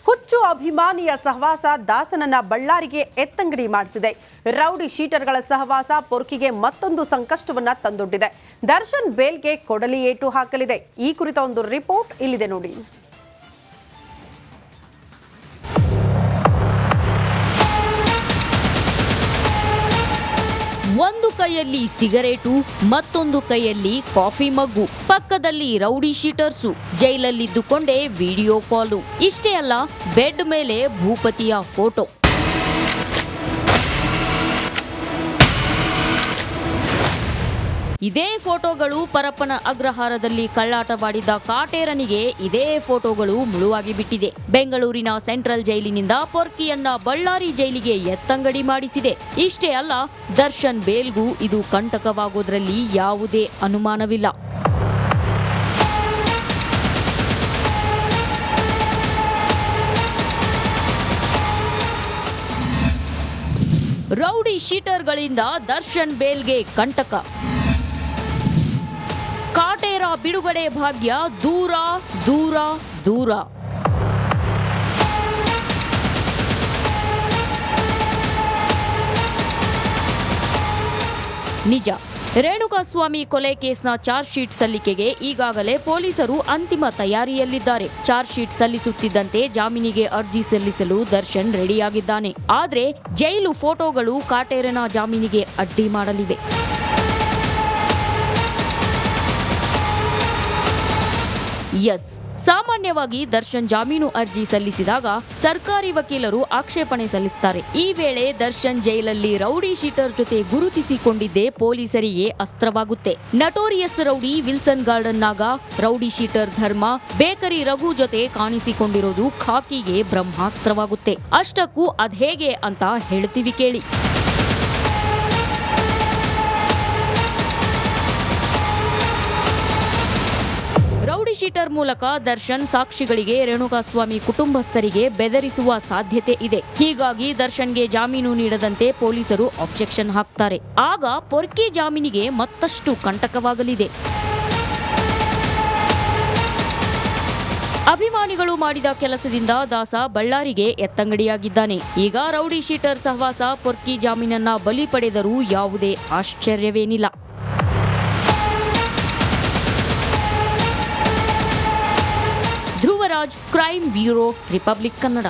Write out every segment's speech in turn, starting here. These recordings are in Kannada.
ಹುಚ್ಚು ಅಭಿಮಾನಿಯ ಸಹವಾಸ ದಾಸನನ್ನ ಬಳ್ಳಾರಿಗೆ ಎತ್ತಂಗಡಿ ಮಾಡಿಸಿದೆ. ರೌಡಿ ಶೀಟರ್ಗಳ ಸಹವಾಸ ಪೊರ್ಕಿಗೆ ಮತ್ತೊಂದು ಸಂಕಷ್ಟವನ್ನ ತಂದೊಡ್ಡಿದೆ. ದರ್ಶನ್ ಬೇಲ್ಗೆ ಕೊಡಲಿ ಏಟು ಹಾಕಲಿದೆ. ಈ ಕುರಿತ ಒಂದು ರಿಪೋರ್ಟ್ ಇಲ್ಲಿದೆ ನೋಡಿ. ಒಂದು ಕೈಯಲ್ಲಿ ಸಿಗರೇಟು, ಮತ್ತೊಂದು ಕೈಯಲ್ಲಿ ಕಾಫಿ ಮಗ್ಗು, ಪಕ್ಕದಲ್ಲಿ ರೌಡಿ ಶೀಟರ್ಸು, ಜೈಲಲ್ಲಿದ್ದುಕೊಂಡೇ ವಿಡಿಯೋ ಕಾಲು. ಇಷ್ಟೇ ಅಲ್ಲ, ಬೆಡ್ ಮೇಲೆ ಭೂಪತಿಯ ಫೋಟೋ. ಇದೇ ಫೋಟೋಗಳು ಪರಪ್ಪನ ಅಗ್ರಹಾರದಲ್ಲಿ ಕಳ್ಳಾಟವಾಡಿದ್ದ ಕಾಟೇರನಿಗೆ ಇದೇ ಫೋಟೋಗಳು ಮುಳುವಾಗಿ ಬಿಟ್ಟಿದೆ. ಬೆಂಗಳೂರಿನ ಸೆಂಟ್ರಲ್ ಜೈಲಿನಿಂದ ಪೊರ್ಕಿಯನ್ನ ಬಳ್ಳಾರಿ ಜೈಲಿಗೆ ಎತ್ತಂಗಡಿ ಮಾಡಿಸಿದೆ. ಇಷ್ಟೇ ಅಲ್ಲ, ದರ್ಶನ್ ಬೇಲ್ಗೂ ಇದು ಕಂಟಕವಾಗೋದ್ರಲ್ಲಿ ಯಾವುದೇ ಅನುಮಾನವಿಲ್ಲ. ರೌಡಿ ಶೀಟರ್ಗಳಿಂದ ದರ್ಶನ್ ಬೇಲ್ಗೆ ಕಂಟಕ. ಕಾಟೇರ ಬಿಡುಗಡೆ ಭಾಗ್ಯ ದೂರ ದೂರ ದೂರ. ನಿಜ, ರೇಣುಕಾಸ್ವಾಮಿ ಕೊಲೆ ಕೇಸ್ನ ಚಾರ್ಜ್ ಶೀಟ್ ಸಲ್ಲಿಕೆಗೆ ಈಗಾಗಲೇ ಪೊಲೀಸರು ಅಂತಿಮ ತಯಾರಿಯಲ್ಲಿದ್ದಾರೆ. ಚಾರ್ಜ್ ಶೀಟ್ ಸಲ್ಲಿಸುತ್ತಿದ್ದಂತೆ ಜಾಮೀನಿಗೆ ಅರ್ಜಿ ಸಲ್ಲಿಸಲು ದರ್ಶನ್ ರೆಡಿಯಾಗಿದ್ದಾನೆ. ಆದ್ರೆ ಜೈಲು ಫೋಟೋಗಳು ಕಾಟೇರನ ಜಾಮೀನಿಗೆ ಅಡ್ಡಿ ಮಾಡಲಿವೆ. ಎಸ್, ಸಾಮಾನ್ಯವಾಗಿ ದರ್ಶನ್ ಜಾಮೀನು ಅರ್ಜಿ ಸಲ್ಲಿಸಿದಾಗ ಸರ್ಕಾರಿ ವಕೀಲರು ಆಕ್ಷೇಪಣೆ ಸಲ್ಲಿಸುತ್ತಾರೆ. ಈ ವೇಳೆ ದರ್ಶನ್ ಜೈಲಲ್ಲಿ ರೌಡಿ ಶೀಟರ್ ಜೊತೆ ಗುರುತಿಸಿಕೊಂಡಿದ್ದೇ ಪೊಲೀಸರಿಗೆ ಅಸ್ತ್ರವಾಗುತ್ತೆ. ನಟೋರಿಯಸ್ ರೌಡಿ ವಿಲ್ಸನ್ ಗಾರ್ಡನ್ ನಾಗ, ರೌಡಿ ಶೀಟರ್ ಧರ್ಮ, ಬೇಕರಿ ರಘು ಜೊತೆ ಕಾಣಿಸಿಕೊಂಡಿರೋದು ಖಾಕಿಗೆ ಬ್ರಹ್ಮಾಸ್ತ್ರವಾಗುತ್ತೆ. ಅಷ್ಟಕ್ಕೂ ಅದ್ಹೇಗೆ ಅಂತ ಹೇಳ್ತೀವಿ ಕೇಳಿ. ರೌಡಿ ಶೀಟರ್ ಮೂಲಕ ದರ್ಶನ್ ಸಾಕ್ಷಿಗಳಿಗೆ, ರೇಣುಕಾಸ್ವಾಮಿ ಕುಟುಂಬಸ್ಥರಿಗೆ ಬೆದರಿಸುವ ಸಾಧ್ಯತೆ ಇದೆ. ಹೀಗಾಗಿ ದರ್ಶನ್ಗೆ ಜಾಮೀನು ನೀಡದಂತೆ ಪೊಲೀಸರು ಅಬ್ಜೆಕ್ಷನ್ ಹಾಕ್ತಾರೆ. ಆಗ ಪೊರ್ಕಿ ಜಾಮೀನಿಗೆ ಮತ್ತಷ್ಟು ಕಂಟಕವಾಗಲಿದೆ. ಅಭಿಮಾನಿಗಳು ಮಾಡಿದ ಕೆಲಸದಿಂದ ದಾಸ ಬಳ್ಳಾರಿಗೆ ಎತ್ತಂಗಡಿಯಾಗಿದ್ದಾನೆ. ಈಗ ರೌಡಿ ಶೀಟರ್ ಸಹವಾಸ ಪೊರ್ಕಿ ಜಾಮೀನನ್ನ ಬಲಿ ಪಡೆದರೂ ಯಾವುದೇ ಆಶ್ಚರ್ಯವೇನಿಲ್ಲ. Dhruvaraj, crime bureau, Republic Kannada.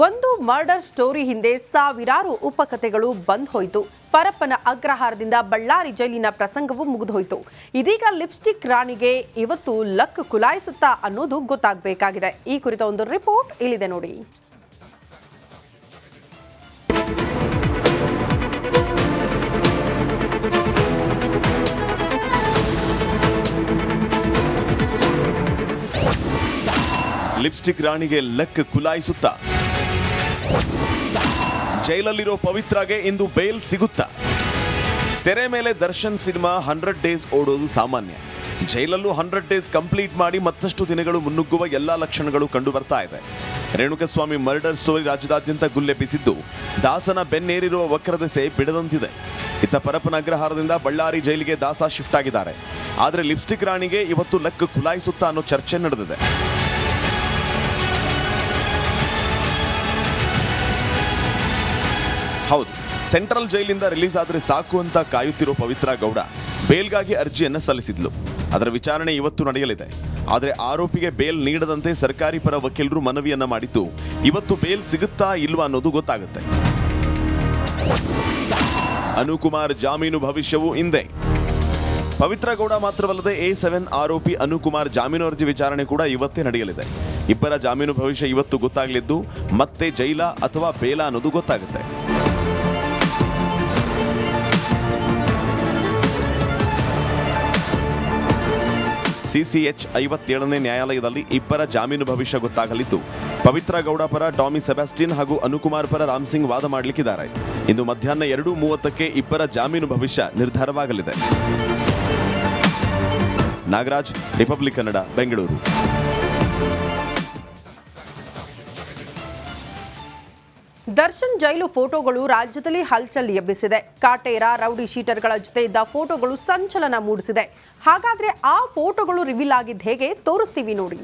ಒಂದು ಮರ್ಡರ್ ಸ್ಟೋರಿ ಹಿಂದೆ ಸಾವಿರಾರು ಉಪಕಥೆಗಳು ಬಂದ್ ಹೋಯಿತು. ಪರಪ್ಪನ ಅಗ್ರಹಾರದಿಂದ ಬಳ್ಳಾರಿ ಜೈಲಿನ ಪ್ರಸಂಗವೂ ಮುಗಿದೋಯ್ತು. ಇದೀಗ ಲಿಪ್ಸ್ಟಿಕ್ ರಾಣಿಗೆ ಇವತ್ತು ಲಕ್ ಕುಲಾಯಿಸುತ್ತಾ ಅನ್ನೋದು ಗೊತ್ತಾಗಬೇಕಾಗಿದೆ. ಈ ಕುರಿತ ಒಂದು ರಿಪೋರ್ಟ್ ಇಲ್ಲಿದೆ ನೋಡಿ. ಲಿಪ್ಸ್ಟಿಕ್ ರಾಣಿಗೆ ಲಕ್ ಕುಲಾಯಿಸುತ್ತಾ, ಜೈಲಲ್ಲಿರೋ ಪವಿತ್ರಾಗೆ ಇಂದು ಬೇಲ್ ಸಿಗುತ್ತಾ? ತೆರೆ ಮೇಲೆ ದರ್ಶನ್ ಸಿನಿಮಾ 100 ಡೇಸ್ ಓಡೋದು ಸಾಮಾನ್ಯ. ಜೈಲಲ್ಲೂ 100 ಡೇಸ್ ಕಂಪ್ಲೀಟ್ ಮಾಡಿ ಮತ್ತಷ್ಟು ದಿನಗಳು ಮುನ್ನುಗ್ಗುವ ಎಲ್ಲಾ ಲಕ್ಷಣಗಳು ಕಂಡು ಬರ್ತಾ ಇದೆ. ರೇಣುಕಾಸ್ವಾಮಿ ಮರ್ಡರ್ ಸ್ಟೋರಿ ರಾಜ್ಯದಾದ್ಯಂತ ಗುಲ್ಲೆ ಬಿಸಿದ್ದು, ದಾಸನ ಬೆನ್ನೇರಿರುವ ವಕ್ರದೆಸೆ ಬಿಡದಂತಿದೆ. ಇತ್ತ ಪರಪ್ಪನ ಅಗ್ರಹಾರದಿಂದ ಬಳ್ಳಾರಿ ಜೈಲಿಗೆ ದಾಸ ಶಿಫ್ಟ್ ಆಗಿದ್ದಾರೆ. ಆದರೆ ಲಿಪ್ಸ್ಟಿಕ್ ರಾಣಿಗೆ ಇವತ್ತು ಲಕ್ ಕುಲಾಯಿಸುತ್ತಾ ಅನ್ನೋ ಚರ್ಚೆ ನಡೆದಿದೆ. ಹೌದು, ಸೆಂಟ್ರಲ್ ಜೈಲಿಂದ ರಿಲೀಸ್ ಆದರೆ ಸಾಕು ಅಂತ ಕಾಯುತ್ತಿರೋ ಪವಿತ್ರ ಗೌಡ ಬೇಲ್ಗಾಗಿ ಅರ್ಜಿಯನ್ನು ಸಲ್ಲಿಸಿದ್ಲು. ಅದರ ವಿಚಾರಣೆ ಇವತ್ತು ನಡೆಯಲಿದೆ. ಆದರೆ ಆರೋಪಿಗೆ ಬೇಲ್ ನೀಡದಂತೆ ಸರ್ಕಾರಿ ಪರ ವಕೀಲರು ಮನವಿಯನ್ನ ಮಾಡಿದ್ದು, ಇವತ್ತು ಬೇಲ್ ಸಿಗುತ್ತಾ ಇಲ್ವಾ ಅನ್ನೋದು ಗೊತ್ತಾಗುತ್ತೆ. ಅನುಕುಮಾರ್ ಜಾಮೀನು ಭವಿಷ್ಯವು ಇಂದೇ. ಪವಿತ್ರ ಗೌಡ ಮಾತ್ರವಲ್ಲದೆ A7 ಆರೋಪಿ ಅನುಕುಮಾರ್ ಜಾಮೀನು ಅರ್ಜಿ ವಿಚಾರಣೆ ಕೂಡ ಇವತ್ತೇ ನಡೆಯಲಿದೆ. ಇಬ್ಬರ ಜಾಮೀನು ಭವಿಷ್ಯ ಇವತ್ತು ಗೊತ್ತಾಗಲಿದ್ದು, ಮತ್ತೆ ಜೈಲ ಅಥವಾ ಬೇಲ ಅನ್ನೋದು ಗೊತ್ತಾಗುತ್ತೆ. CCH 57ನೇ ನ್ಯಾಯಾಲಯದಲ್ಲಿ ಇಬ್ಬರ ಜಾಮೀನು ಭವಿಷ್ಯ ಗೊತ್ತಾಗಲಿದ್ದು, ಪವಿತ್ರ ಗೌಡ ಪರ ಟಾಮಿ ಸೆಬಾಸ್ಟಿನ್ ಹಾಗೂ ಅನುಕುಮಾರ್ ಪರ ರಾಮ್ ಸಿಂಗ್ ವಾದ ಮಾಡಲಿಕ್ಕಿದ್ದಾರೆ. ಇಂದು ಮಧ್ಯಾಹ್ನ 2:30ಕ್ಕೆ ಇಬ್ಬರ ಜಾಮೀನು ಭವಿಷ್ಯ ನಿರ್ಧಾರವಾಗಲಿದೆ. ನಾಗರಾಜ್, ರಿಪಬ್ಲಿಕ್ ಕನ್ನಡ, ಬೆಂಗಳೂರು. ದರ್ಶನ್ ಜೈಲು ಫೋಟೋಗಳು ರಾಜ್ಯದಲ್ಲಿ ಹಲ್ಚಲ್ ಎಬ್ಬಿಸಿದೆ. ಕಾಟೇರ ರೌಡಿ ಶೀಟರ್ಗಳ ಜೊತೆ ಇದ್ದ ಫೋಟೋಗಳು ಸಂಚಲನ ಮೂಡಿಸಿದೆ. ಹಾಗಾದ್ರೆ ಆ ಫೋಟೋಗಳು ರಿವೀಲ್ ಆಗಿದ್ದು ಹೇಗೆ ತೋರಿಸ್ತೀವಿ ನೋಡಿ.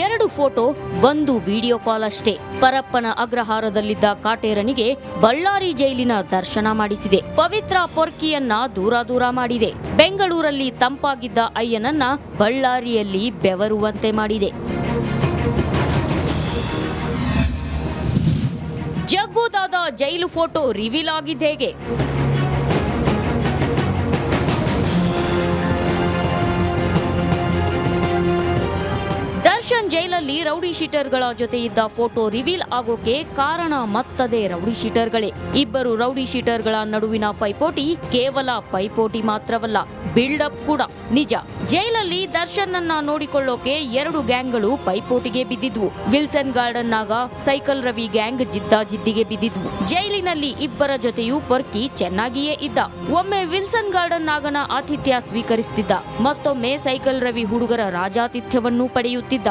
ಎರಡು ಫೋಟೋ, ಒಂದು ವಿಡಿಯೋ ಕಾಲ್ ಅಷ್ಟೇ ಪರಪ್ಪನ ಅಗ್ರಹಾರದಲ್ಲಿದ್ದ ಕಾಟೇರನಿಗೆ ಬಳ್ಳಾರಿ ಜೈಲಿನ ದರ್ಶನ ಮಾಡಿಸಿದೆ. ಪವಿತ್ರ ಪೊರ್ಕಿಯನ್ನ ದೂರ ಮಾಡಿದೆ. ಬೆಂಗಳೂರಲ್ಲಿ ತಂಪಾಗಿದ್ದ ಅಯ್ಯನನ್ನ ಬಳ್ಳಾರಿಯಲ್ಲಿ ಬೆವರುವಂತೆ ಮಾಡಿದೆ. ಜಗ್ಗುದಾದ ಜೈಲು ಫೋಟೋ ರಿವೀಲ್ ಆಗಿದ್ದು ಹೇಗೆ? ದರ್ಶನ್ ಜೈಲಲ್ಲಿ ರೌಡಿ ಶೀಟರ್ಗಳ ಜೊತೆ ಇದ್ದ ಫೋಟೋ ರಿವೀಲ್ ಆಗೋಕೆ ಕಾರಣ ಮತ್ತದೇ ರೌಡಿ ಶೀಟರ್ಗಳೇ. ಇಬ್ಬರು ರೌಡಿ ಶೀಟರ್ಗಳ ನಡುವಿನ ಪೈಪೋಟಿ ಕೇವಲ ಪೈಪೋಟಿ ಮಾತ್ರವಲ್ಲ, ಬಿಲ್ಡಪ್ ಕೂಡ. ನಿಜ, ಜೈಲಲ್ಲಿ ದರ್ಶನ್ ಅನ್ನ ನೋಡಿಕೊಳ್ಳೋಕೆ ಎರಡು ಗ್ಯಾಂಗ್ಗಳು ಪೈಪೋಟಿಗೆ ಬಿದ್ದಿದ್ವು. ವಿಲ್ಸನ್ ಗಾರ್ಡನ್ ನಾಗ ಸೈಕಲ್ ರವಿ ಗ್ಯಾಂಗ್ ಜಿದ್ದಿಗೆ ಬಿದ್ದಿದ್ವು. ಜೈಲಿನಲ್ಲಿ ಇಬ್ಬರ ಜೊತೆಯೂ ಪೊರ್ಕಿ ಚೆನ್ನಾಗಿಯೇ ಇದ್ದ. ಒಮ್ಮೆ ವಿಲ್ಸನ್ ಗಾರ್ಡನ್ ನಾಗನ ಆತಿಥ್ಯ ಸ್ವೀಕರಿಸುತ್ತಿದ್ದ, ಮತ್ತೊಮ್ಮೆ ಸೈಕಲ್ ರವಿ ಹುಡುಗರ ರಾಜಾತಿಥ್ಯವನ್ನು ಪಡೆಯುತ್ತಿದ್ದ.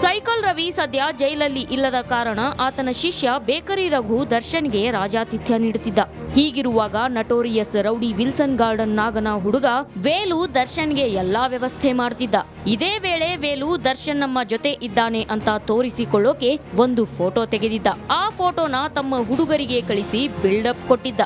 ಸೈಕಲ್ ರವಿ ಸದ್ಯ ಜೈಲಲ್ಲಿ ಇಲ್ಲದ ಕಾರಣ ಆತನ ಶಿಷ್ಯ ಬೇಕರಿ ರಘು ದರ್ಶನ್ಗೆ ರಾಜಾತಿಥ್ಯ ನೀಡುತ್ತಿದ್ದ. ಹೀಗಿರುವಾಗ ನಟೋರಿಯಸ್ ರೌಡಿ ವಿಲ್ಸನ್ ಗಾರ್ಡನ್ ನಾಗನ ಹುಡುಗ ವೇಲು ದರ್ಶನ್ಗೆ ಎಲ್ಲಾ ವ್ಯವಸ್ಥೆ ಮಾಡ್ತಿದ್ದ. ಇದೇ ವೇಳೆ ವೇಲು ದರ್ಶನ್ ನಮ್ಮ ಜೊತೆ ಇದ್ದಾನೆ ಅಂತ ತೋರಿಸಿಕೊಳ್ಳೋಕೆ ಒಂದು ಫೋಟೋ ತೆಗೆದಿದ್ದ. ಆ ಫೋಟೋನ ತಮ್ಮ ಹುಡುಗರಿಗೆ ಕಳಿಸಿ ಬಿಲ್ಡಪ್ ಕೊಟ್ಟಿದ್ದ.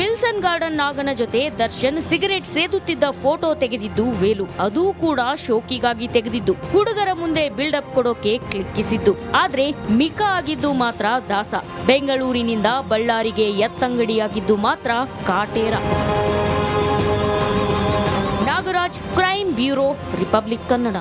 ವಿಲ್ಸನ್ ಗಾರ್ಡನ್ ನಾಗನ ಜೊತೆ ದರ್ಶನ್ ಸಿಗರೆಟ್ ಸೇದುತ್ತಿದ್ದ ಫೋಟೋ ತೆಗೆದಿದ್ದು ವೇಲು. ಅದೂ ಕೂಡ ಶೋಕಿಗಾಗಿ ತೆಗೆದಿದ್ದು, ಹುಡುಗರ ಮುಂದೆ ಬಿಲ್ಡಪ್ ಕೊಡೋಕೆ ಕ್ಲಿಕ್ಕಿಸಿದ್ದು. ಆದ್ರೆ ಮಿಕ ಆಗಿದ್ದು ಮಾತ್ರ ದಾಸ. ಬೆಂಗಳೂರಿನಿಂದ ಬಳ್ಳಾರಿಗೆ ಎತ್ತಂಗಡಿಯಾಗಿದ್ದು ಮಾತ್ರ Kaatera. Nagaraj, crime bureau, Republic Kannada.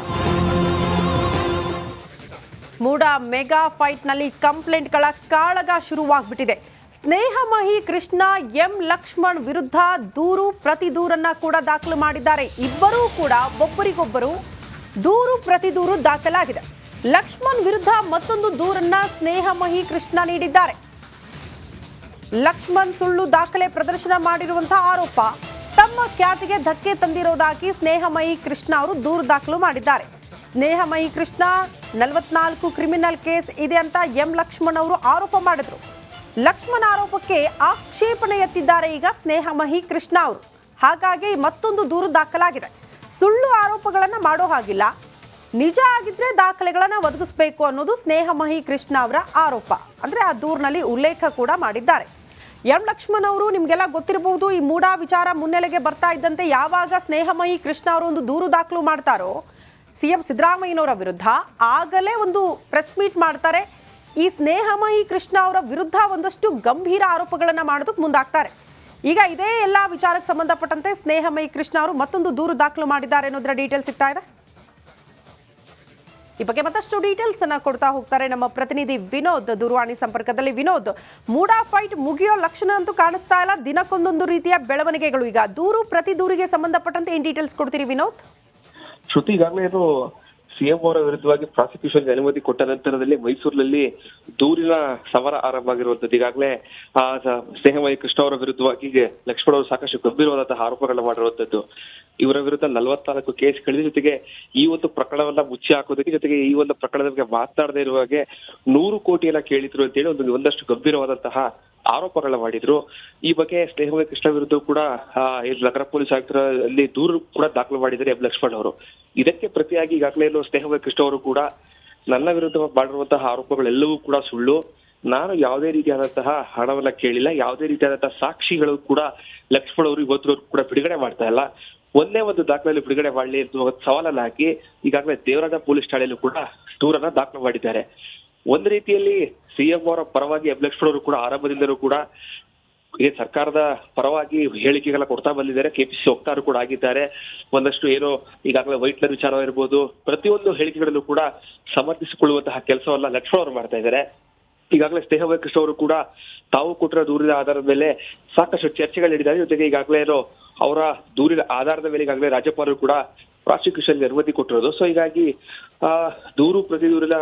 MUDA mega ಫೈಟ್ನಲ್ಲಿ ಕಂಪ್ಲೇಂಟ್ಗಳ ಕಾಳಗ ಶುರುವಾಗ್ಬಿಟ್ಟಿದೆ. ಸ್ನೇಹಮಹಿ ಕೃಷ್ಣ ಎಂ ಲಕ್ಷ್ಮಣ್ ವಿರುದ್ಧ ದೂರು ಪ್ರತಿ ದೂರನ್ನ ಕೂಡ ದಾಖಲು ಮಾಡಿದ್ದಾರೆ. ಇಬ್ಬರೂ ಕೂಡ ಒಬ್ಬರಿಗೊಬ್ಬರು ದೂರು ಪ್ರತಿ ದೂರು ದಾಖಲಾಗಿದೆ. ಲಕ್ಷ್ಮಣ್ ವಿರುದ್ಧ ಮತ್ತೊಂದು ದೂರನ್ನ ಸ್ನೇಹಮಹಿ ಕೃಷ್ಣ ನೀಡಿದ್ದಾರೆ. ಲಕ್ಷ್ಮಣ್ ಸುಳ್ಳು ದಾಖಲೆ ಪ್ರದರ್ಶನ ಮಾಡಿರುವಂತಹ ಆರೋಪ ತಮ್ಮ ಖ್ಯಾತಿಗೆ ಧಕ್ಕೆ ತಂದಿರೋದಾಗಿ ಸ್ನೇಹಮಹಿ ಕೃಷ್ಣ ಅವರು ದೂರು ದಾಖಲು ಮಾಡಿದ್ದಾರೆ. ಸ್ನೇಹಮಹಿ ಕೃಷ್ಣ 44 ಕ್ರಿಮಿನಲ್ ಕೇಸ್ ಇದೆ ಅಂತ ಎಂ ಲಕ್ಷ್ಮಣ್ ಅವರು ಆರೋಪ ಮಾಡಿದ್ರು. ಲಕ್ಷ್ಮಣ್ ಆರೋಪಕ್ಕೆ ಆಕ್ಷೇಪಣೆ ಎತ್ತಿದ್ದಾರೆ ಈಗ ಸ್ನೇಹಮಹಿ ಕೃಷ್ಣ ಅವರು. ಹಾಗಾಗಿ ಮತ್ತೊಂದು ದೂರು ದಾಖಲಾಗಿದೆ. ಸುಳ್ಳು ಆರೋಪಗಳನ್ನ ಮಾಡೋ ಹಾಗಿಲ್ಲ, ನಿಜ ಆಗಿದ್ರೆ ದಾಖಲೆಗಳನ್ನ ಒದಗಿಸಬೇಕು ಅನ್ನೋದು ಸ್ನೇಹಮಹಿ ಕೃಷ್ಣ ಅವರ ಆರೋಪ. ಅಂದ್ರೆ ಆ ದೂರಿನಲ್ಲಿ ಉಲ್ಲೇಖ ಕೂಡ ಮಾಡಿದ್ದಾರೆ. ಎಂ ಲಕ್ಷ್ಮಣ್ ಅವರು ನಿಮ್ಗೆಲ್ಲ ಗೊತ್ತಿರಬಹುದು, ಈ ಮೂಡ ವಿಚಾರ ಮುನ್ನೆಲೆಗೆ ಬರ್ತಾ ಇದ್ದಂತೆ ಯಾವಾಗ ಸ್ನೇಹಮಹಿ ಕೃಷ್ಣ ಅವರು ಒಂದು ದೂರು ದಾಖಲು ಮಾಡ್ತಾರೋ ಸಿಎಂ ಸಿದ್ದರಾಮಯ್ಯನವರ ವಿರುದ್ಧ, ಆಗಲೇ ಒಂದು ಪ್ರೆಸ್ ಮೀಟ್ ಮಾಡ್ತಾರೆ. ಈ ಸ್ನೇಹಮಹಿ ಕೃಷ್ಣ ಅವರ ವಿರುದ್ಧ ಒಂದಷ್ಟು ಗಂಭೀರ ಆರೋಪಗಳನ್ನ ಮಾಡೋದಕ್ಕೆ ಮುಂದಾಗ್ತಾರೆ. ಈಗ ಇದೇ ಎಲ್ಲ ವಿಚಾರಕ್ಕೆ ಸಂಬಂಧಪಟ್ಟಂತೆ ಸ್ನೇಹಮಹಿ ಕೃಷ್ಣ ಅವರು ಮತ್ತೊಂದು ದೂರು ದಾಖಲು ಮಾಡಿದ್ದಾರೆ ಅನ್ನೋದರ ಡೀಟೇಲ್ಸ್ ಸಿಗ್ತಾ ಇದೆ. ಈ ಬಗ್ಗೆ ಮತ್ತಷ್ಟು ಡೀಟೇಲ್ಸ್ ಅನ್ನ ಕೊಡ್ತಾ ಹೋಗ್ತಾರೆ ನಮ್ಮ ಪ್ರತಿನಿಧಿ ವಿನೋದ್ ದೂರವಾಣಿ ಸಂಪರ್ಕದಲ್ಲಿ. ವಿನೋದ್, ಮೂಡ ಫೈಟ್ ಮುಗಿಯೋ ಲಕ್ಷಣ ಅಂತೂ ಕಾಣಿಸ್ತಾ ಇಲ್ಲ, ದಿನಕ್ಕೊಂದೊಂದು ರೀತಿಯ ಬೆಳವಣಿಗೆಗಳು. ಈಗ ದೂರು ಪ್ರತಿ ದೂರಿಗೆ ಸಂಬಂಧಪಟ್ಟಂತೆ ಏನ್ ಡೀಟೇಲ್ಸ್ ಕೊಡ್ತೀರಿ ವಿನೋದ್? ಶ್ರುತಿ, ಈಗಾಗಲೇ ಇದು ಸಿಎಂ ಅವರ ವಿರುದ್ಧವಾಗಿ ಪ್ರಾಸಿಕ್ಯೂಷನ್ಗೆ ಅನುಮತಿ ಕೊಟ್ಟ ನಂತರದಲ್ಲಿ ಮೈಸೂರಿನಲ್ಲಿ ದೂರಿನ ಸಮರ ಆರಂಭ ಆಗಿರುವಂತದ್ದು. ಈಗಾಗಲೇ ಸ್ನೇಹಮಹಿ ಕೃಷ್ಣ ಅವರ ವಿರುದ್ಧವಾಗಿ ಲಕ್ಷ್ಮಣ್ ಅವರು ಸಾಕಷ್ಟು ಗಂಭೀರವಾದಂತಹ ಆರೋಪಗಳನ್ನ ಮಾಡಿರುವಂತದ್ದು. ಇವರ ವಿರುದ್ಧ 44 ಕೇಸ್ಗಳಿದೆ. ಜೊತೆಗೆ ಈ ಒಂದು ಪ್ರಕರಣವನ್ನ ಮುಚ್ಚಿ ಹಾಕೋದಕ್ಕೆ, ಜೊತೆಗೆ ಈ ಒಂದು ಪ್ರಕರಣದ ಬಗ್ಗೆ ಮಾತನಾಡದೇ ಇರುವಾಗೆ 100 ಕೋಟಿಯನ್ನ ಕೇಳಿದ್ರು ಅಂತೇಳಿ ಒಂದಷ್ಟು ಗಂಭೀರವಾದಂತಹ ಆರೋಪಗಳನ್ನ ಮಾಡಿದ್ರು. ಈ ಬಗ್ಗೆ ಸ್ನೇಹಮಹಿ ಕೃಷ್ಣ ವಿರುದ್ಧ ಕೂಡ ನಗರ ಪೊಲೀಸ್ ಆಯುಕ್ತರಲ್ಲಿ ದೂರು ಕೂಡ ದಾಖಲು ಮಾಡಿದ್ದಾರೆ ಎಂ ಲಕ್ಷ್ಮಣ್ ಅವರು. ಇದಕ್ಕೆ ಪ್ರತಿಯಾಗಿ ಈಗಾಗಲೇ ಸ್ನೇಹಮಹಿ ಕೃಷ್ಣ ಅವರು ಕೂಡ ನನ್ನ ವಿರುದ್ಧ ಮಾಡಿರುವಂತಹ ಆರೋಪಗಳೆಲ್ಲವೂ ಕೂಡ ಸುಳ್ಳು, ನಾನು ಯಾವುದೇ ರೀತಿಯಾದಂತಹ ಹಣವನ್ನ ಕೇಳಿಲ್ಲ, ಯಾವುದೇ ರೀತಿಯಾದಂತಹ ಸಾಕ್ಷಿಗಳು ಕೂಡ ಲಕ್ಷ್ಮಣ್ ಅವರು ಇವತ್ತು ಕೂಡ ಬಿಡುಗಡೆ ಮಾಡ್ತಾ ಇಲ್ಲ, ಒಂದೇ ಒಂದು ದಾಖಲೆಯಲ್ಲಿ ಬಿಡುಗಡೆ ಮಾಡಲಿ ಅಂತ ಸವಾಲನ್ನ ಹಾಕಿ ಈಗಾಗಲೇ ದೇವರಾಜ ಪೊಲೀಸ್ ಠಾಣೆಯಲ್ಲೂ ಕೂಡ ದೂರನ್ನ ದಾಖಲು ಮಾಡಿದ್ದಾರೆ. ಒಂದು ರೀತಿಯಲ್ಲಿ ಸಿಎಂ ಅವರ ಪರವಾಗಿ ಎಂ ಲಕ್ಷ್ಮಣ್ ಅವರು ಕೂಡ ಆರಂಭದಿಂದಲೂ ಕೂಡ ಸರ್ಕಾರದ ಪರವಾಗಿ ಹೇಳಿಕೆಗಳನ್ನ ಕೊಡ್ತಾ ಬಂದಿದ್ದಾರೆ. ಕೆಪಿಸಿ ವಕ್ತಾರರು ಕೂಡ ಆಗಿದ್ದಾರೆ. ಒಂದಷ್ಟು ಏನೋ ಈಗಾಗಲೇ ವೈಟ್ಲರ್ ವಿಚಾರ ಇರ್ಬೋದು, ಪ್ರತಿಯೊಂದು ಹೇಳಿಕೆಗಳಲ್ಲೂ ಕೂಡ ಸಮರ್ಥಿಸಿಕೊಳ್ಳುವಂತಹ ಕೆಲಸವನ್ನ ಲಕ್ಷ್ಮಣ್ ಅವರು ಮಾಡ್ತಾ ಇದ್ದಾರೆ. ಈಗಾಗಲೇ ಸ್ನೇಹಮಯ ಕೃಷ್ಣ ಅವರು ಕೂಡ ತಾವು ಕೊಟ್ಟಿರೋ ದೂರಿನ ಆಧಾರದ ಮೇಲೆ ಸಾಕಷ್ಟು ಚರ್ಚೆಗಳು ನಡೆದಿದ್ದಾರೆ. ಜೊತೆಗೆ ಈಗಾಗಲೇ ಅವರ ದೂರಿನ ಆಧಾರದ ಮೇಲೆ ಈಗಾಗಲೇ ರಾಜ್ಯಪಾಲರು ಕೂಡ ಪ್ರಾಸಿಕ್ಯೂಷನ್ಗೆ ಅನುಮತಿ ಕೊಟ್ಟಿರೋದು. ಸೊ ಹೀಗಾಗಿ ದೂರು ಪ್ರತಿ ದೂರಿನ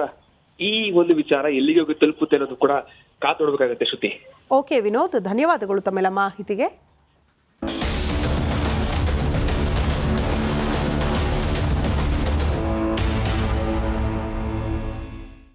ಈ ಒಂದು ವಿಚಾರ ಎಲ್ಲಿಗೆ ಹೋಗಿ ತಲುಪುತ್ತೆ ಅನ್ನೋದು ಕೂಡ ಕಾತೊಡಬೇಕಾಗತ್ತೆ ಶ್ರುತಿ. ಓಕೆ ವಿನೋದ್, ಧನ್ಯವಾದಗಳು ತಮ್ಮೆಲ್ಲ ಮಾಹಿತಿಗೆ.